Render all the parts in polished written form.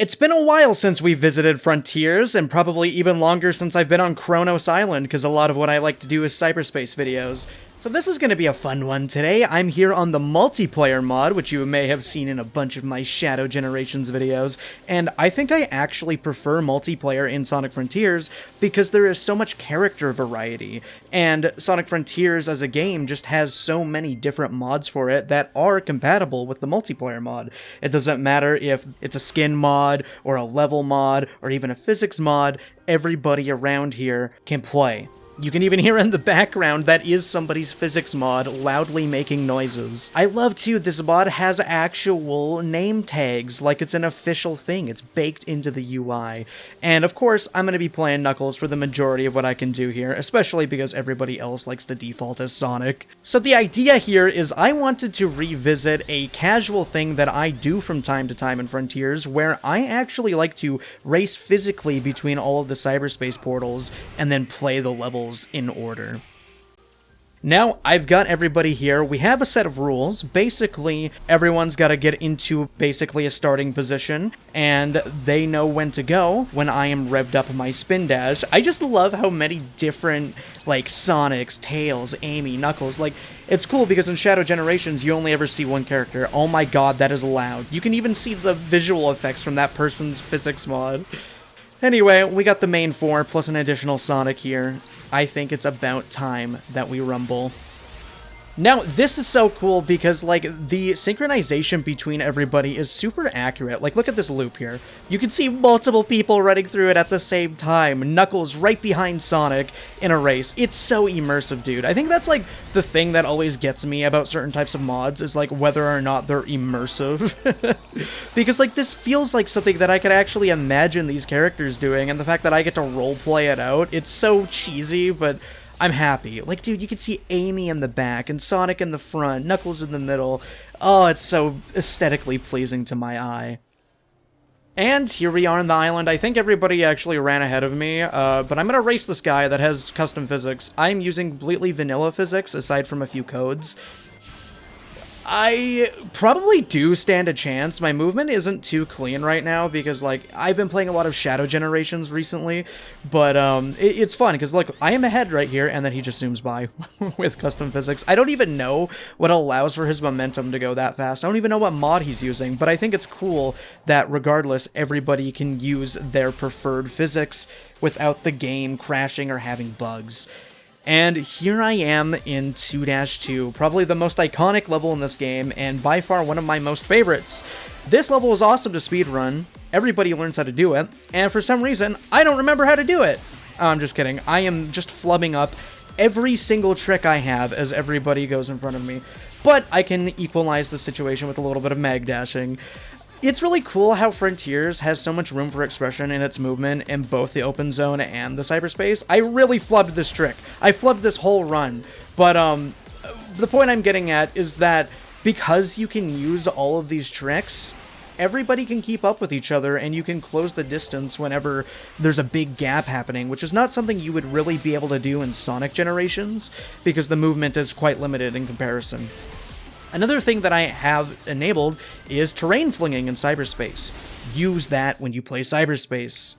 It's been a while since we visited Frontiers, and probably even longer since I've been on Kronos Island, because a lot of what I like to do is cyberspace videos. So this is going to be a fun one today. I'm here on the multiplayer mod, which you may have seen in a bunch of my Shadow Generations videos, and I think I actually prefer multiplayer in Sonic Frontiers because there is so much character variety, and Sonic Frontiers as a game just has so many different mods for it that are compatible with the multiplayer mod. It doesn't matter if it's a skin mod, or a level mod, or even a physics mod, everybody around here can play. You can even hear in the background that is somebody's physics mod loudly making noises. I love too, this mod has actual name tags, like it's an official thing. It's baked into the UI. And of course, I'm going to be playing Knuckles for the majority of what I can do here, especially because everybody else likes to default as Sonic. So the idea here is I wanted to revisit a casual thing that I do from time to time in Frontiers, where I actually like to race physically between all of the cyberspace portals and then play the levels in order. Now, I've got everybody here. We have a set of rules. Basically, everyone's got to get into basically a starting position, and they know when to go when I am revved up my spin dash. I just love how many different, like, Sonics, Tails, Amy, Knuckles, like, it's cool because in Shadow Generations, you only ever see one character. Oh my god, that is loud. You can even see the visual effects from that person's physics mod. Anyway, we got the main four, plus an additional Sonic here. I think it's about time that we rumble. Now, this is so cool because, like, the synchronization between everybody is super accurate. Like, look at this loop here. You can see multiple people running through it at the same time. Knuckles right behind Sonic in a race. It's so immersive, dude. I think that's, like, the thing that always gets me about certain types of mods is, like, whether or not they're immersive. Because, like, this feels like something that I could actually imagine these characters doing, and the fact that I get to roleplay it out, it's so cheesy, but I'm happy. Like, dude, you can see Amy in the back, and Sonic in the front, Knuckles in the middle. Oh, it's so aesthetically pleasing to my eye. And here we are on the island. I think everybody actually ran ahead of me, but I'm gonna race this guy that has custom physics. I'm using completely vanilla physics, aside from a few codes. I probably do stand a chance. My movement isn't too clean right now because, like, I've been playing a lot of Shadow Generations recently, but it's fun because, look, I am ahead right here, and then he just zooms by with custom physics. I don't even know what allows for his momentum to go that fast. I don't even know what mod he's using, but I think it's cool that regardless, everybody can use their preferred physics without the game crashing or having bugs. And here I am in 2-2, probably the most iconic level in this game, and by far one of my most favorites. This level is awesome to speedrun, everybody learns how to do it, and for some reason, I don't remember how to do it. I'm just kidding, I am just flubbing up every single trick I have as everybody goes in front of me, but I can equalize the situation with a little bit of mag dashing. It's really cool how Frontiers has so much room for expression in its movement in both the open zone and the cyberspace. I really flubbed this trick. I flubbed this whole run. But the point I'm getting at is that because you can use all of these tricks, everybody can keep up with each other and you can close the distance whenever there's a big gap happening, which is not something you would really be able to do in Sonic Generations because the movement is quite limited in comparison. Another thing that I have enabled is terrain flinging in Cyberspace. Use that when you play Cyberspace.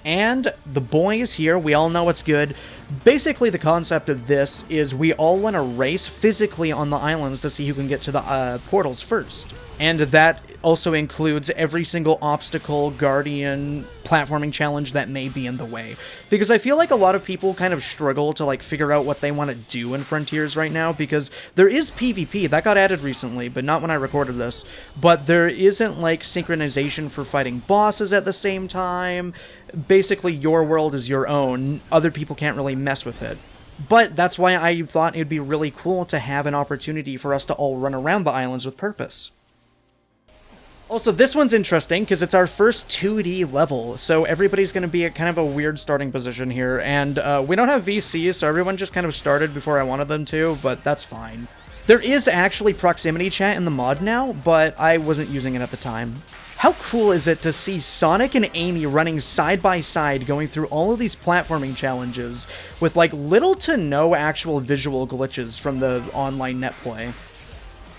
And the boys here, we all know what's good. Basically, the concept of this is we all want to race physically on the islands to see who can get to the portals first. And that also includes every single obstacle, guardian, platforming challenge that may be in the way. Because I feel like a lot of people kind of struggle to, like, figure out what they want to do in Frontiers right now, because there is PvP, that got added recently, but not when I recorded this. But there isn't, like, synchronization for fighting bosses at the same time. Basically, your world is your own. Other people can't really mess with it. But that's why I thought it would be really cool to have an opportunity for us to all run around the islands with purpose. Also, this one's interesting because it's our first 2D level, so everybody's going to be at kind of a weird starting position here, and we don't have VCs, so everyone just kind of started before I wanted them to, but that's fine. There is actually proximity chat in the mod now, but I wasn't using it at the time. How cool is it to see Sonic and Amy running side by side going through all of these platforming challenges with, like, little to no actual visual glitches from the online net play?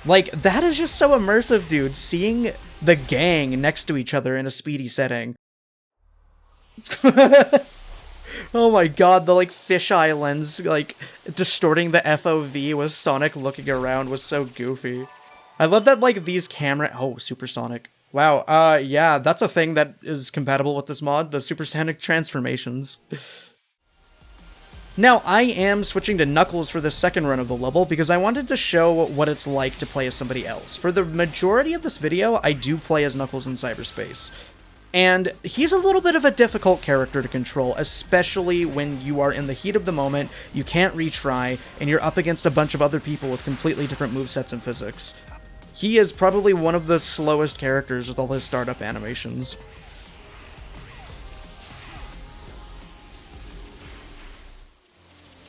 Like, that is just so immersive, dude. Seeing the gang next to each other in a speedy setting. Oh my god, the like fisheye lens, like distorting the FOV with Sonic looking around was so goofy. I love that like these supersonic. Wow, yeah, that's a thing that is compatible with this mod, the supersonic transformations. Now, I am switching to Knuckles for the second run of the level because I wanted to show what it's like to play as somebody else. For the majority of this video, I do play as Knuckles in Cyberspace. And he's a little bit of a difficult character to control, especially when you are in the heat of the moment, you can't retry, and you're up against a bunch of other people with completely different movesets and physics. He is probably one of the slowest characters with all his startup animations.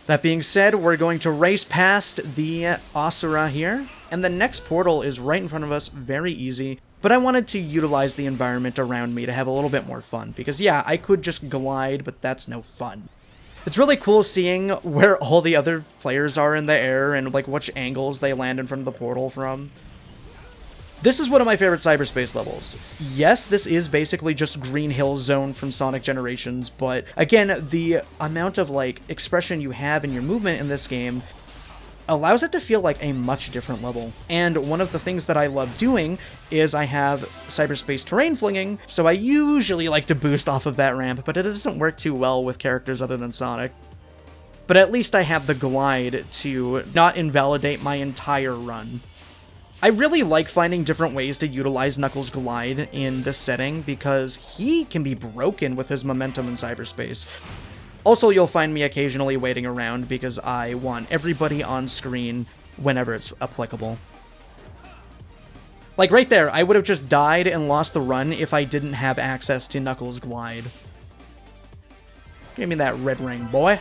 That being said, we're going to race past the Asura here, and the next portal is right in front of us, very easy, but I wanted to utilize the environment around me to have a little bit more fun, because yeah, I could just glide, but that's no fun. It's really cool seeing where all the other players are in the air, and like which angles they land in front of the portal from. This is one of my favorite Cyberspace levels. Yes, this is basically just Green Hill Zone from Sonic Generations, but again, the amount of like expression you have in your movement in this game allows it to feel like a much different level. And one of the things that I love doing is I have Cyberspace terrain flinging, so I usually like to boost off of that ramp, but it doesn't work too well with characters other than Sonic. But at least I have the glide to not invalidate my entire run. I really like finding different ways to utilize Knuckles' glide in this setting because he can be broken with his momentum in Cyberspace. Also, you'll find me occasionally waiting around because I want everybody on screen whenever it's applicable. Like right there, I would have just died and lost the run if I didn't have access to Knuckles' glide. Give me that red ring, boy.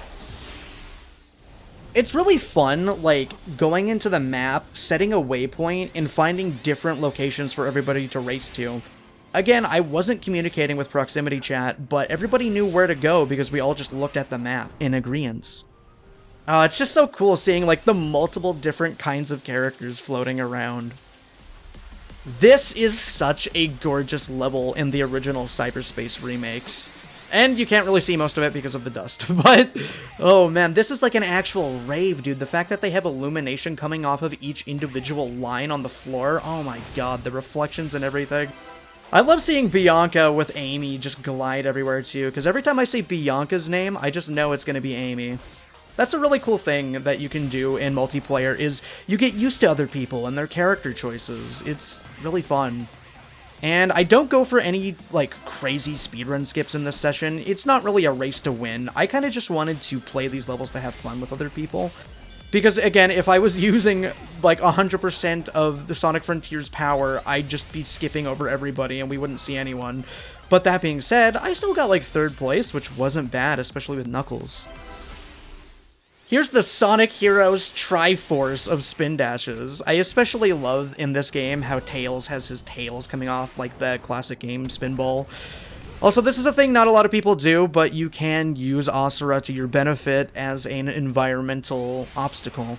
It's really fun, like, going into the map, setting a waypoint, and finding different locations for everybody to race to. Again, I wasn't communicating with proximity chat, but everybody knew where to go because we all just looked at the map in agreeance. It's just so cool seeing, like, the multiple different kinds of characters floating around. This is such a gorgeous level in the original Cyberspace remakes. And you can't really see most of it because of the dust, but, oh man, this is like an actual rave, dude. The fact that they have illumination coming off of each individual line on the floor, oh my god, the reflections and everything. I love seeing Bianca with Amy just glide everywhere too, because every time I see Bianca's name, I just know it's going to be Amy. That's a really cool thing that you can do in multiplayer, is you get used to other people and their character choices. It's really fun. And I don't go for any, like, crazy speedrun skips in this session. It's not really a race to win. I kind of just wanted to play these levels to have fun with other people. Because, again, if I was using, like, 100% of the Sonic Frontier's power, I'd just be skipping over everybody and we wouldn't see anyone. But that being said, I still got, like, 3rd place, which wasn't bad, especially with Knuckles. Here's the Sonic Heroes Triforce of spin dashes. I especially love in this game how Tails has his tails coming off like the classic game Spinball. Also, this is a thing not a lot of people do, but you can use Asura to your benefit as an environmental obstacle.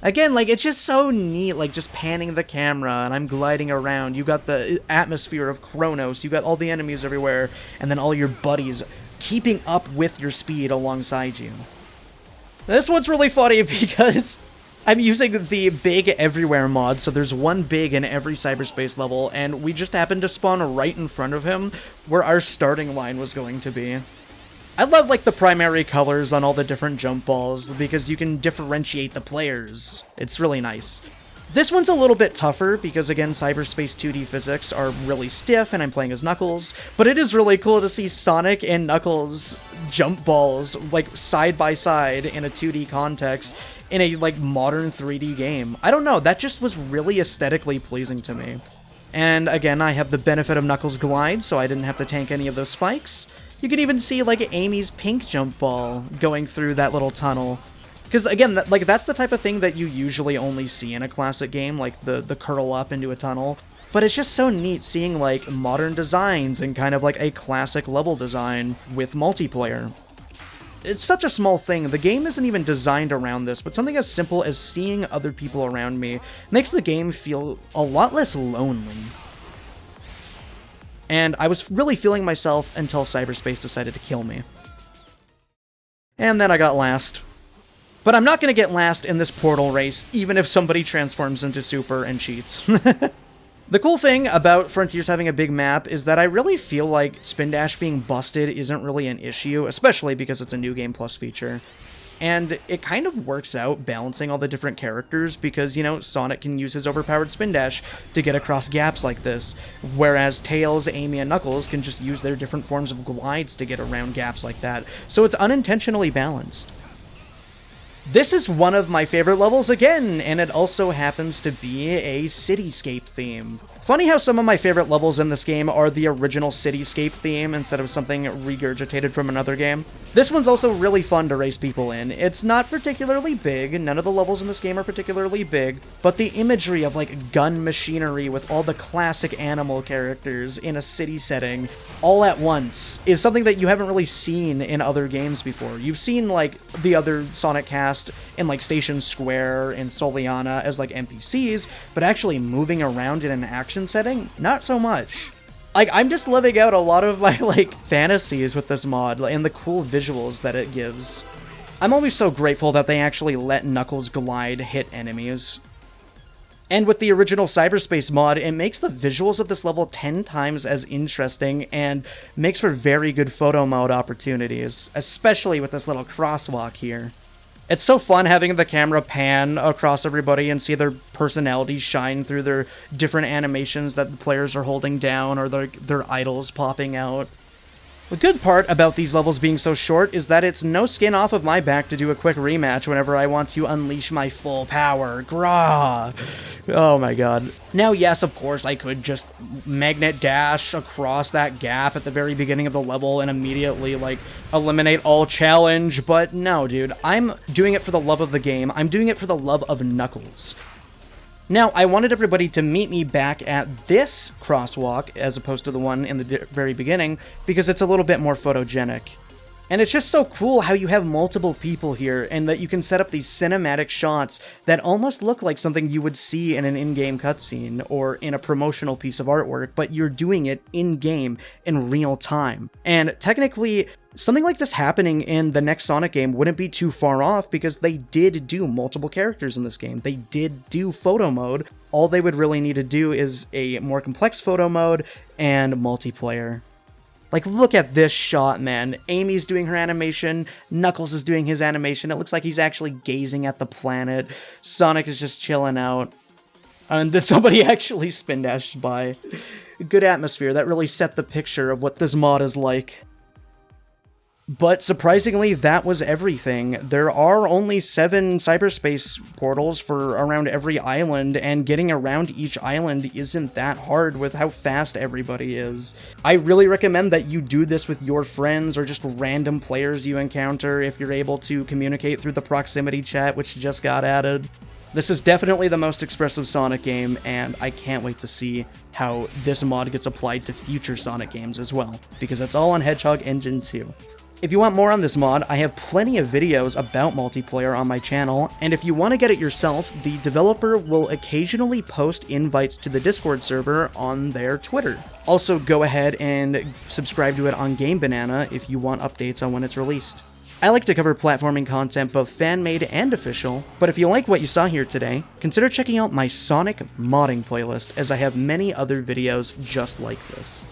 Again, like, it's just so neat, like, just panning the camera, and I'm gliding around. You got the atmosphere of Kronos, you got all the enemies everywhere, and then all your buddies keeping up with your speed alongside you. This one's really funny because I'm using the Big Everywhere mod, so there's one Big in every Cyberspace level, and we just happened to spawn right in front of him where our starting line was going to be. I love, like, the primary colors on all the different jump balls because you can differentiate the players. It's really nice. This one's a little bit tougher because, again, Cyberspace 2D physics are really stiff and I'm playing as Knuckles, but it is really cool to see Sonic and Knuckles jump balls, like, side by side in a 2D context in a, like, modern 3D game. I don't know, that just was really aesthetically pleasing to me. And, again, I have the benefit of Knuckles' glide, so I didn't have to tank any of those spikes. You can even see, like, Amy's pink jump ball going through that little tunnel. Because, again, like, that's the type of thing that you usually only see in a classic game, like the curl up into a tunnel. But it's just so neat seeing, like, modern designs and kind of like a classic level design with multiplayer. It's such a small thing. The game isn't even designed around this, but something as simple as seeing other people around me makes the game feel a lot less lonely. and I was really feeling myself until Cyberspace decided to kill me. And then I got last. But I'm not going to get last in this portal race, even if somebody transforms into Super and cheats. The cool thing about Frontiers having a big map is that I really feel like Spin Dash being busted isn't really an issue, especially because it's a New Game Plus feature. And it kind of works out balancing all the different characters because, you know, Sonic can use his overpowered Spin Dash to get across gaps like this, whereas Tails, Amy, and Knuckles can just use their different forms of glides to get around gaps like that, so it's unintentionally balanced. This is one of my favorite levels again, and it also happens to be a cityscape theme. Funny how some of my favorite levels in this game are the original cityscape theme instead of something regurgitated from another game. This one's also really fun to race people in. It's not particularly big, none of the levels in this game are particularly big, but the imagery of like gun machinery with all the classic animal characters in a city setting all at once is something that you haven't really seen in other games before. You've seen like the other Sonic cast in like Station Square and Soliana as like NPCs, but actually moving around in an action setting, not so much. Like, I'm just living out a lot of my, like, fantasies with this mod and the cool visuals that it gives. I'm always so grateful that they actually let Knuckles glide hit enemies. And with the original Cyberspace mod, it makes the visuals of this level 10 times as interesting and makes for very good photo mode opportunities, especially with this little crosswalk here. It's so fun having the camera pan across everybody and see their personalities shine through their different animations that the players are holding down or their idols popping out. The good part about these levels being so short is that it's no skin off of my back to do a quick rematch whenever I want to unleash my full power. Grah! Oh my god. Now, yes, of course, I could just magnet dash across that gap at the very beginning of the level and immediately, like, eliminate all challenge, but no, dude. I'm doing it for the love of the game. I'm doing it for the love of Knuckles. Now, I wanted everybody to meet me back at this crosswalk, as opposed to the one in the very beginning, because it's a little bit more photogenic. And it's just so cool how you have multiple people here, and that you can set up these cinematic shots that almost look like something you would see in an in-game cutscene, or in a promotional piece of artwork, but you're doing it in-game, in real time. And technically, something like this happening in the next Sonic game wouldn't be too far off because they did do multiple characters in this game. They did do photo mode. All they would really need to do is a more complex photo mode and multiplayer. Like, look at this shot, man. Amy's doing her animation, Knuckles is doing his animation. It looks like he's actually gazing at the planet. Sonic is just chilling out. And then somebody actually spin dashed by. Good atmosphere. That really set the picture of what this mod is like. But surprisingly, that was everything. There are only 7 cyberspace portals for around every island, and getting around each island isn't that hard with how fast everybody is. I really recommend that you do this with your friends or just random players you encounter if you're able to communicate through the proximity chat, which just got added. This is definitely the most expressive Sonic game, and I can't wait to see how this mod gets applied to future Sonic games as well, because it's all on Hedgehog Engine 2. If you want more on this mod, I have plenty of videos about multiplayer on my channel, and if you want to get it yourself, the developer will occasionally post invites to the Discord server on their Twitter. Also, go ahead and subscribe to it on Game Banana if you want updates on when it's released. I like to cover platforming content, both fan-made and official, but if you like what you saw here today, consider checking out my Sonic modding playlist, as I have many other videos just like this.